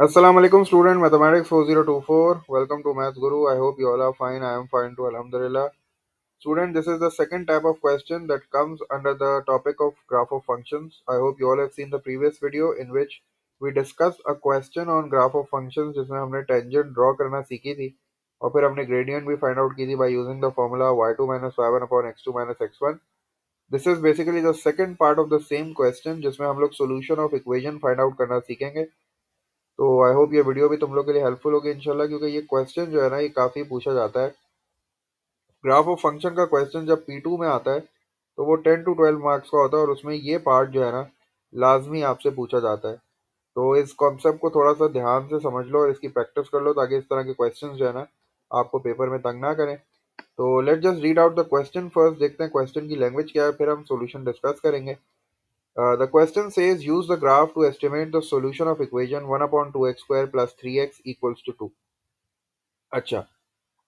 Assalamu alaikum student mathematics 4024. Welcome to Maths Guru. I hope you all are fine. I am fine too. Alhamdulillah. Student, this is the second type of question that comes under the topic of graph of functions. I hope you all have seen the previous video in which we discussed a question on graph of functions जिसमें हमने tangent draw करना सीखी थी और फिर हमने gradient भी find out की थी by using the formula y2 minus y1 upon x2 minus x1. This is basically the second part of the same question जिसमें हम लोग solution of equation find out करना सीखेंगे. तो आई होप ये वीडियो भी तुम लोग के लिए हेल्पफुल होगी इंशाल्लाह, क्योंकि ये क्वेश्चन जो है ना ये काफ़ी पूछा जाता है. ग्राफ ऑफ फंक्शन का क्वेश्चन जब P2 में आता है तो वो 10 to 12 मार्क्स का होता है और उसमें ये पार्ट जो है ना लाजमी आपसे पूछा जाता है. तो इस कॉन्सेप्ट को थोड़ा सा ध्यान से समझ लो और इसकी प्रैक्टिस कर लो ताकि इस तरह के क्वेश्चन जो है ना आपको पेपर में तंग ना करें. तो let just read out the question first, देखते हैं क्वेश्चन की लैंग्वेज क्या है, फिर हम सॉल्यूशन डिस्कस करेंगे. The question says use the graph to estimate the solution of equation 1 upon 2x square plus 3x equals to 2. अच्छा,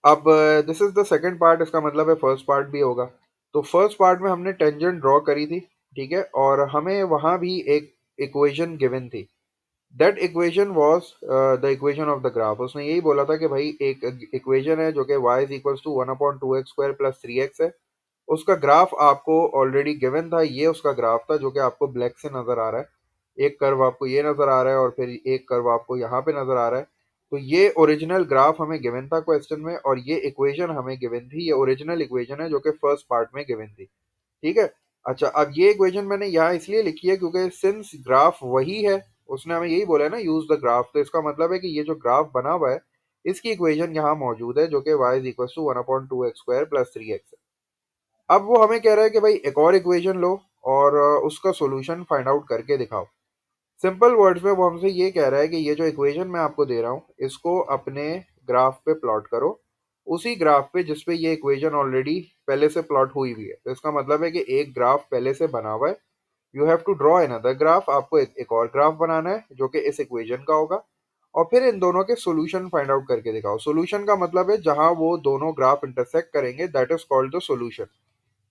अब this is the second part, इसका मतलब है फर्स्ट पार्ट भी होगा. तो फर्स्ट पार्ट में हमने टेंजेंट ड्रॉ करी थी, ठीक है, और हमें वहां भी एक इक्वेशन गिवन थी. That equation was the equation of the graph. उसने यही बोला था कि भाई एक इक्वेशन है जो कि y is equals to 1 upon 2x square plus 3x है. उसका ग्राफ आपको ऑलरेडी गिवन था, ये उसका ग्राफ था जो कि आपको ब्लैक से नजर आ रहा है. एक कर्व आपको ये नजर आ रहा है और फिर एक कर्व आपको यहाँ पे नजर आ रहा है. तो ये ओरिजिनल ग्राफ हमें गिवन था क्वेश्चन में और ये इक्वेशन हमें गिवन थी. ये ओरिजिनल इक्वेशन है जो कि फर्स्ट पार्ट में गिवन थी, ठीक है. अच्छा, अब ये इक्वेशन मैंने यहाँ इसलिए लिखी है क्योंकि सिंस ग्राफ वही है, उसने हमें यही बोला है ना यूज द ग्राफ, तो इसका मतलब है कि ये जो ग्राफ बना हुआ है इसकी इक्वेशन यहाँ मौजूद है जो कि y is equal to 1/2x square plus 3x. अब वो हमें कह रहा है कि भाई एक और इक्वेशन लो और उसका सॉल्यूशन फाइंड आउट करके दिखाओ. सिंपल वर्ड्स में वो हमसे ये कह रहा है कि ये जो इक्वेशन मैं आपको दे रहा हूँ इसको अपने ग्राफ पे प्लॉट करो, उसी ग्राफ पे जिस पे ये इक्वेशन ऑलरेडी पहले से प्लॉट हुई हुई है. तो इसका मतलब है कि एक ग्राफ पहले से बना हुआ है. You have to draw another graph. आपको एक और ग्राफ बनाना है जो कि इस इक्वेशन का होगा और फिर इन दोनों के सॉल्यूशन फाइंड आउट करके दिखाओ. सॉल्यूशन का मतलब है जहां वो दोनों ग्राफ इंटरसेक्ट करेंगे, that is called the solution,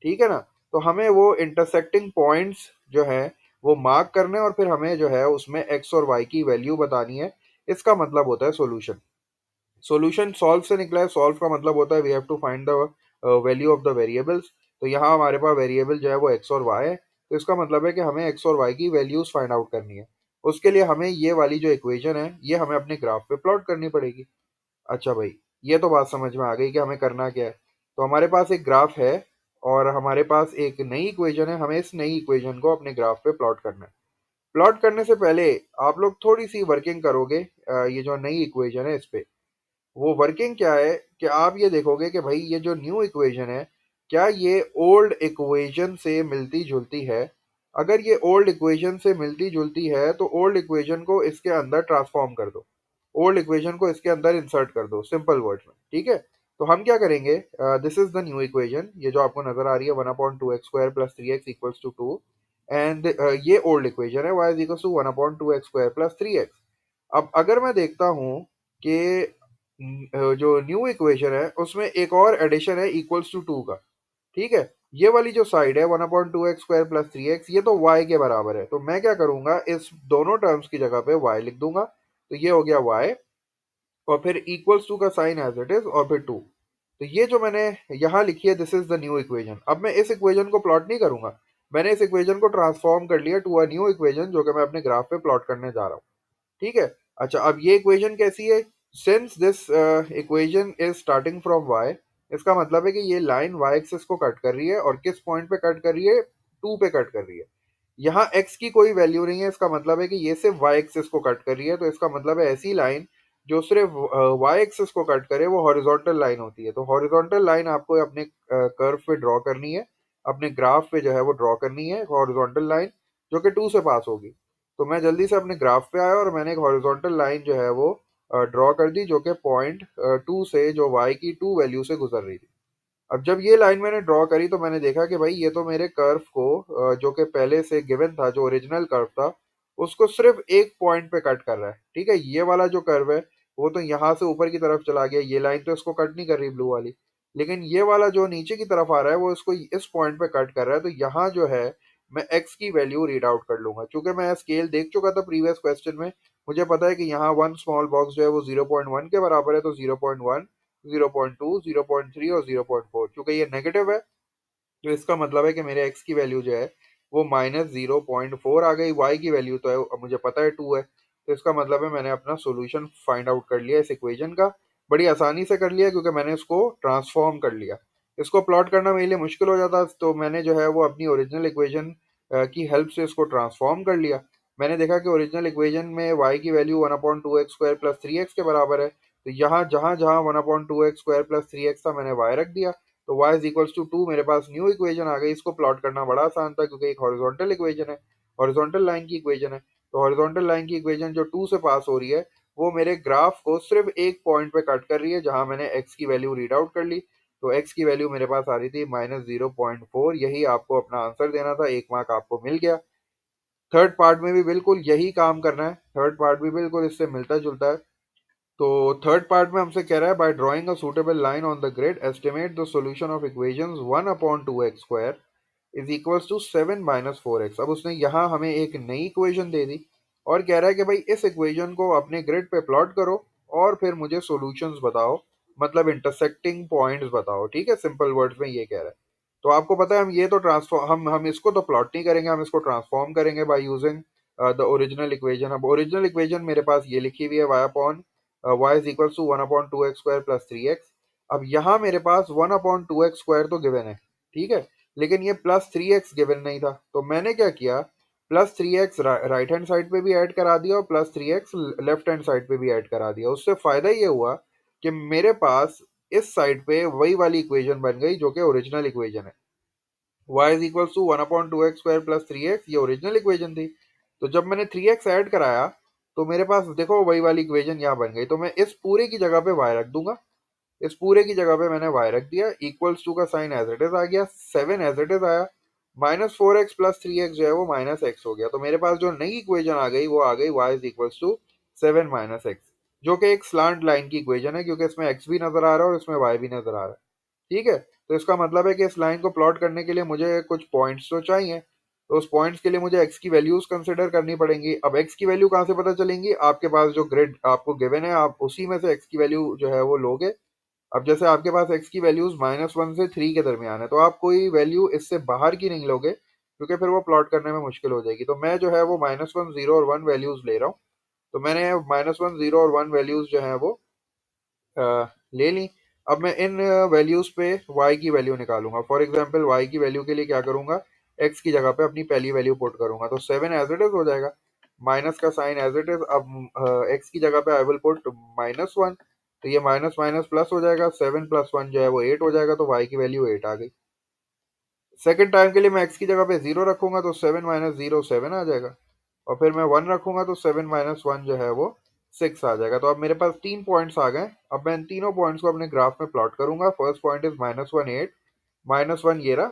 ठीक है ना. तो हमें वो इंटरसेक्टिंग पॉइंट्स जो है वो मार्क करने और फिर हमें जो है उसमें एक्स और वाई की वैल्यू बतानी है. इसका मतलब होता है सॉल्यूशन. सॉल्यूशन सॉल्व से निकला है. सॉल्व का मतलब होता है we have to find the value of the variables. तो यहाँ हमारे पास वेरिएबल जो है वो एक्स और वाई है, तो इसका मतलब है कि हमें एक्स और वाई की वैल्यूज फाइंड आउट करनी है. उसके लिए हमें ये वाली जो इक्वेशन है ये हमें अपने ग्राफ पे प्लॉट करनी पड़ेगी. अच्छा भाई, ये तो बात समझ में आ गई कि हमें करना क्या है. तो हमारे पास एक ग्राफ है और हमारे पास एक नई इक्वेशन है. हमें इस नई इक्वेशन को अपने ग्राफ पे प्लॉट करना है. प्लॉट करने से पहले आप लोग थोड़ी सी वर्किंग करोगे ये जो नई इक्वेशन है इस पे. वो वर्किंग क्या है कि आप ये देखोगे कि भाई ये जो न्यू इक्वेशन है क्या ये ओल्ड इक्वेशन से मिलती जुलती है. अगर ये ओल्ड इक्वेशन से मिलती जुलती है तो ओल्ड इक्वेशन को इसके अंदर ट्रांसफॉर्म कर दो, ओल्ड इक्वेशन को इसके अंदर इंसर्ट कर दो सिंपल वर्ड्स में, ठीक है. तो हम क्या करेंगे, this is the new equation, ये जो आपको नजर आ रही है 1/2x square plus 3x equals to 2. And ये ओल्ड इक्वेशन है y is equals to 1/2x square plus 3x. अब अगर मैं देखता हूँ कि जो न्यू इक्वेशन है उसमें एक और एडिशन है इक्वल्स टू 2 का, ठीक है. ये वाली जो साइड है 1/2x स्क्वायर प्लस 3x ये तो y के बराबर है. तो मैं क्या करूंगा, इस दोनों टर्म्स की जगह पे y लिख दूंगा. तो ये हो गया y और फिर इक्वल्स टू का साइन एज इट इज और फिर 2. तो ये जो मैंने यहाँ लिखी है this is the new equation. अब मैं इस इक्वेशन को प्लॉट नहीं करूंगा, मैंने इस इक्वेशन को ट्रांसफॉर्म कर लिया टू अ न्यू इक्वेशन जो कि मैं अपने ग्राफ पे प्लॉट करने जा रहा हूँ, ठीक है. अच्छा, अब ये इक्वेशन कैसी है, since this equation is starting from y, इसका मतलब है कि ये लाइन y एक्सिस को कट कर रही है और किस पॉइंट पे कट कर रही है, 2 पे कट कर रही है. यहाँ x की कोई वैल्यू नहीं है, इसका मतलब है कि ये सिर्फ y एक्सिस को कट कर रही है. तो इसका मतलब है ऐसी लाइन जो सिर्फ y एक्सिस को कट करे वो हॉरिजॉन्टल लाइन होती है. तो हॉरिजॉन्टल लाइन आपको अपने कर्व पे ड्रॉ करनी है, अपने ग्राफ पे जो है वो ड्रॉ करनी है हॉरिजॉन्टल लाइन जो कि 2 से पास होगी. तो मैं जल्दी से अपने ग्राफ पे आया और मैंने एक हॉरिजॉन्टल लाइन जो है वो ड्रॉ कर दी जो कि पॉइंट 2 से जो y की 2 वैल्यू से गुजर रही थी. अब जब ये लाइन मैंने ड्रॉ करी तो मैंने देखा कि भाई ये तो मेरे कर्व को जो कि पहले से गिवन था, जो ओरिजिनल कर्व था उसको सिर्फ एक पॉइंट पे कट कर रहा है, ठीक है. ये वाला जो कर्व है वो तो यहाँ से ऊपर की तरफ चला गया, ये लाइन तो इसको कट नहीं कर रही ब्लू वाली, लेकिन ये वाला जो नीचे की तरफ आ रहा है वो इसको इस पॉइंट पे कट कर रहा है. तो यहाँ जो है मैं x की वैल्यू रीड आउट कर लूंगा। चूंकि मैं स्केल देख चुका था प्रीवियस क्वेश्चन में, मुझे पता है कि यहाँ वन स्मॉल बॉक्स जो है वो 0.1 के बराबर है, तो 0.1, 0.2, 0.3 और 0.4, चूंकि ये नेगेटिव है तो इसका मतलब है कि मेरे x की वैल्यू जो है वो -0.4 आ गई। y की वैल्यू तो है, अब मुझे पता है 2 है, तो इसका मतलब है मैंने अपना सॉल्यूशन फाइंड आउट कर लिया इस इक्वेशन का। बड़ी आसानी से कर लिया क्योंकि मैंने इसको ट्रांसफॉर्म कर लिया। इसको प्लॉट करना मेरे लिए मुश्किल हो जाता, तो मैंने जो है वो अपनी ओरिजिनल इक्वेशन की हेल्प से इसको ट्रांसफॉर्म कर लिया। मैंने देखा कि ओरिजिनल इक्वेशन में y की वैल्यू 1/2x² प्लस 3x के बराबर है, तो यहाँ जहाँ जहाँ 1/2x² प्लस 3x था मैंने y रख दिया, तो y इज इक्वल्स टू 2 मेरे पास न्यू इक्वेशन आ गई। इसको प्लॉट करना बड़ा आसान था क्योंकि एक हॉरिजॉन्टल इक्वेशन है, हॉरिजॉन्टल लाइन की इक्वेशन है। तो हॉरिजॉन्टल लाइन की इक्वेशन जो 2 से पास हो रही है वो मेरे ग्राफ को सिर्फ एक पॉइंट पे कट कर रही है जहां मैंने x की वैल्यू रीड आउट कर ली। तो x की वैल्यू मेरे पास आ रही थी -0.4। यही आपको अपना आंसर देना था, 1 मार्क आपको मिल गया। थर्ड पार्ट में भी बिल्कुल यही काम करना है, थर्ड पार्ट भी बिल्कुल इससे मिलता जुलता है। तो थर्ड पार्ट में हमसे कह रहा है by drawing a suitable line on the grid estimate the solution of equations 1/2x² is equals to 7 - 4x। अब उसने यहाँ हमें एक नई इक्वेशन दे दी और कह रहा है कि भाई इस इक्वेशन को अपने ग्रिड पे प्लॉट करो और फिर मुझे सॉल्यूशंस बताओ, मतलब इंटरसेक्टिंग पॉइंट्स बताओ। ठीक है, सिंपल वर्ड्स में ये कह रहा है। तो आपको पता है हम ये तो ट्रांसफॉर्म हम इसको तो प्लॉट नहीं करेंगे, हम इसको ट्रांसफॉर्म करेंगे by using the original equation. अब ओरिजिनल इक्वेशन मेरे पास ये लिखी हुई है y upon y is equal to 1/2x² plus 3x। अब यहाँ मेरे पास 1/2x² तो गिवन है, ठीक है, लेकिन ये प्लस 3x गिवन नहीं था, तो मैंने क्या किया, plus 3x right hand side पे भी ऐड करा दिया और plus 3x left hand side पे भी ऐड करा दिया। उससे फायदा ये हुआ कि मेरे पास इस साइड पे वही वाली इक्वेशन बन गई जो कि ओरिजिनल इक्वेशन है। y is equal to 1/2x² plus 3x, ये ओरिजिनल इक्वेशन थी। तो जब मैंने 3x ऐड कराया तो मेरे पास देखो वही वाली इक्वेशन यहाँ बन गई। तो मैं इस पूरे की जगह पे y रख दूंगा, इस पूरे की जगह पे मैंने y रख दिया, इक्वल्स टू का साइन एज इट इज आ गया, 7 एज इट इज आया, -4x प्लस 3x जो है वो -x हो गया। तो मेरे पास जो नई इक्वेशन आ गई वो आ गई y is equals to 7 - x, जो कि एक स्लांट लाइन की इक्वेशन है क्योंकि इसमें x भी नजर आ रहा है और इसमें y भी नजर आ रहा है। ठीक है, तो इसका मतलब है कि इस लाइन को प्लॉट करने के लिए मुझे कुछ पॉइंट्स तो चाहिए, तो उस पॉइंट्स के लिए मुझे एक्स की वैल्यूज कंसिडर करनी पड़ेंगी। अब एक्स की वैल्यू कहाँ से पता चलेंगी, आपके पास जो ग्रिड आपको गिवन है आप उसी में से एक्स की वैल्यू जो है वो लोगे। अब जैसे आपके पास एक्स की वैल्यूज -1 से 3 के दरमियान है, तो आप कोई वैल्यू इससे बाहर की नहीं लोगे क्योंकि फिर वो प्लॉट करने में मुश्किल हो जाएगी। तो मैं जो है वो -1, 0 और 1 वैल्यूज ले रहा हूँ। तो मैंने -1, 0 और 1 वैल्यूज जो है वो ले ली। अब मैं इन वैल्यूज पे y की वैल्यू निकालूंगा। फॉर एग्जांपल y की वैल्यू के लिए क्या करूंगा, x की जगह पे अपनी पहली वैल्यू पुट करूंगा, तो 7 एज इट इज हो जाएगा, माइनस का साइन एज इट इज। अब x की जगह पे आई विल पुट -1, तो ये माइनस माइनस प्लस हो जाएगा, 7 प्लस 1 जो है वो 8 हो जाएगा, तो y की वैल्यू 8 आ गई। सेकंड टाइम के लिए मैं x की जगह पे 0 रखूंगा तो 7 - 0 7 आ जाएगा, और फिर मैं 1 रखूंगा तो 7 - 1 जो है वो 6 आ जाएगा। तो अब मेरे पास 3 पॉइंट्स आ गए। अब मैं इन तीनों पॉइंट्स को अपने ग्राफ में प्लॉट करूंगा। फर्स्ट पॉइंट इज -1 8, -1 ये रहा,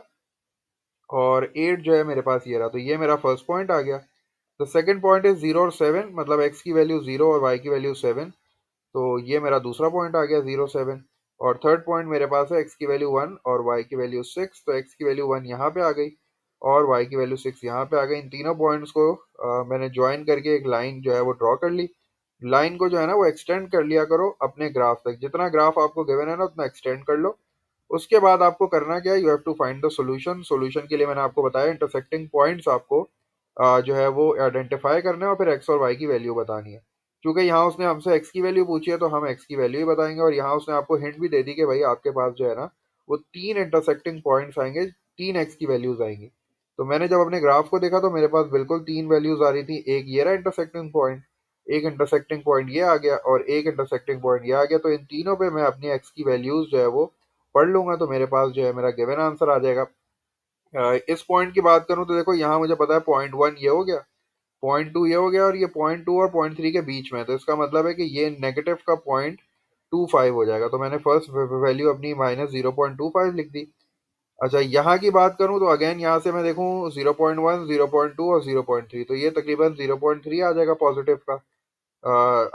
और 8 जो है मेरे पास ये रहा, तो ये मेरा फर्स्ट पॉइंट आ गया। द सेकंड पॉइंट इज 0 और 7, मतलब x की वैल्यू 0 और y की वैल्यू 7, तो ये मेरा दूसरा पॉइंट आ गया 0 7। और थर्ड पॉइंट मेरे पास है x की वैल्यू 1 और y की वैल्यू 6, तो x की वैल्यू 1 यहाँ पे आ गई और y की वैल्यू 6 यहाँ पे आ गई। इन तीनों पॉइंट्स को मैंने ज्वाइन करके एक लाइन जो है वो ड्रॉ कर ली। लाइन को जो है ना वो एक्सटेंड कर लिया करो अपने ग्राफ तक, जितना ग्राफ आपको गिवन है ना उतना एक्सटेंड कर लो। उसके बाद आपको करना क्या है, you have to find the solution. Solution के लिए मैंने आपको बताया इंटरसेक्टिंग पॉइंट्स आपको जो है वो आइडेंटिफाई करना है और फिर एक्स और वाई की वैल्यू बतानी है। क्योंकि यहाँ उसने हमसे एक्स की वैल्यू पूछी है तो हम एक्स की वैल्यू ही बताएंगे, और यहाँ उसने आपको हिंट भी दे दी कि भाई आपके पास जो है ना वो 3 इंटरसेक्टिंग पॉइंट्स आएंगे, 3 एक्स की वैल्यूज आएंगी। तो मैंने जब अपने ग्राफ को देखा तो मेरे पास बिल्कुल 3 वैल्यूज आ रही थी। एक ये रहा इंटरसेक्टिंग पॉइंट, एक इंटरसेक्टिंग पॉइंट ये आ गया और एक इंटरसेक्टिंग पॉइंट ये आ गया। तो इन तीनों पे मैं अपनी एक्स की वैल्यूज जो है वो पढ़ लूंगा, तो मेरे पास जो है मेरा गिवन आंसर आ जाएगा। इस पॉइंट की बात करूं तो देखो यहाँ मुझे पता है पॉइंट 1 ये हो गया, पॉइंट 2 ये हो गया, और ये पॉइंट 2 और पॉइंट 3 के बीच में है, तो इसका मतलब है कि ये नेगेटिव का पॉइंट 2 5 हो जाएगा। तो मैंने फर्स्ट वैल्यू अपनी -0.25 लिख दी। अच्छा, यहाँ की बात करूँ तो अगेन यहाँ से मैं देखूँ 0.1, 0.2 और 0.3, तो ये तकरीबन 0.3 आ जाएगा पॉजिटिव का।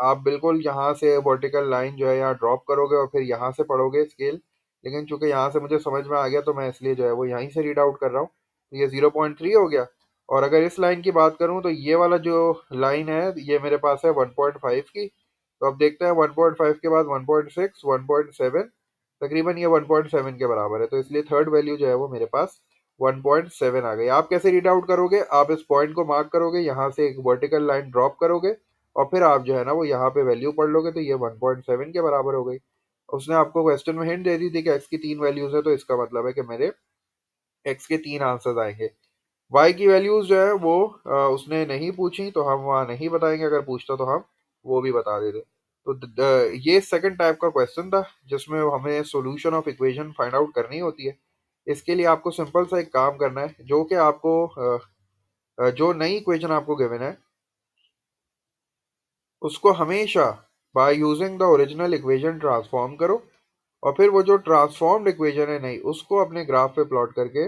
आप बिल्कुल यहाँ से वर्टिकल लाइन जो है यहाँ ड्रॉप करोगे और फिर यहाँ से पढ़ोगे स्केल, लेकिन चूंकि यहाँ से मुझे समझ में आ गया तो मैं इसलिए जो है वो यहीं से रीड आउट कर रहा हूँ। तो ये 0.3 हो गया। और अगर इस लाइन की बात करूं तो ये वाला जो लाइन है ये मेरे पास है 1.5 की। तो अब देखते हैं 1.5 के बाद 1.6, 1.7, तकरीबन ये 1.7 के बराबर है, तो इसलिए थर्ड वैल्यू जो है वो मेरे पास 1.7 आ गई। आप कैसे रीड आउट करोगे, आप इस पॉइंट को मार्क करोगे, यहाँ से एक वर्टिकल लाइन ड्रॉप करोगे और फिर आप जो है ना वो यहाँ पे वैल्यू पढ़ लोगे, तो ये 1.7 के बराबर हो गई। उसने आपको क्वेश्चन में हिंट दे दी थी कि एक्स की तीन वैल्यूज है, तो इसका मतलब है कि मेरे एक्स के तीन आंसर्स आएंगे। वाई की वैल्यूज जो है वो उसने नहीं पूछी, तो हम वहाँ नहीं बताएंगे, अगर पूछता तो हम वो भी बता देते। तो ये सेकंड टाइप का क्वेश्चन था जिसमें हमें solution of equation find out करनी होती है। इसके लिए आपको सिंपल सा एक काम करना है, जो कि आपको जो नई इक्वेशन आपको गिवन है उसको हमेशा bye using the original equation transform करो, और फिर वो जो ट्रांसफॉर्म्ड इक्वेशन है नहीं उसको अपने ग्राफ पे प्लॉट करके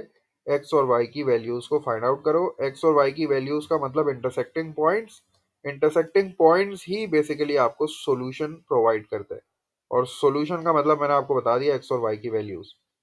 एक्स और वाई की वैल्यूज को फाइंड आउट करो। एक्स और वाई की वैल्यूज का मतलब इंटरसेक्टिंग पॉइंट्स, इंटरसेक्टिंग पॉइंट्स ही बेसिकली आपको सॉल्यूशन प्रोवाइड करते हैं, और सॉल्यूशन का मतलब मैंने आपको बता दिया एक्स और वाई की वैल्यूज।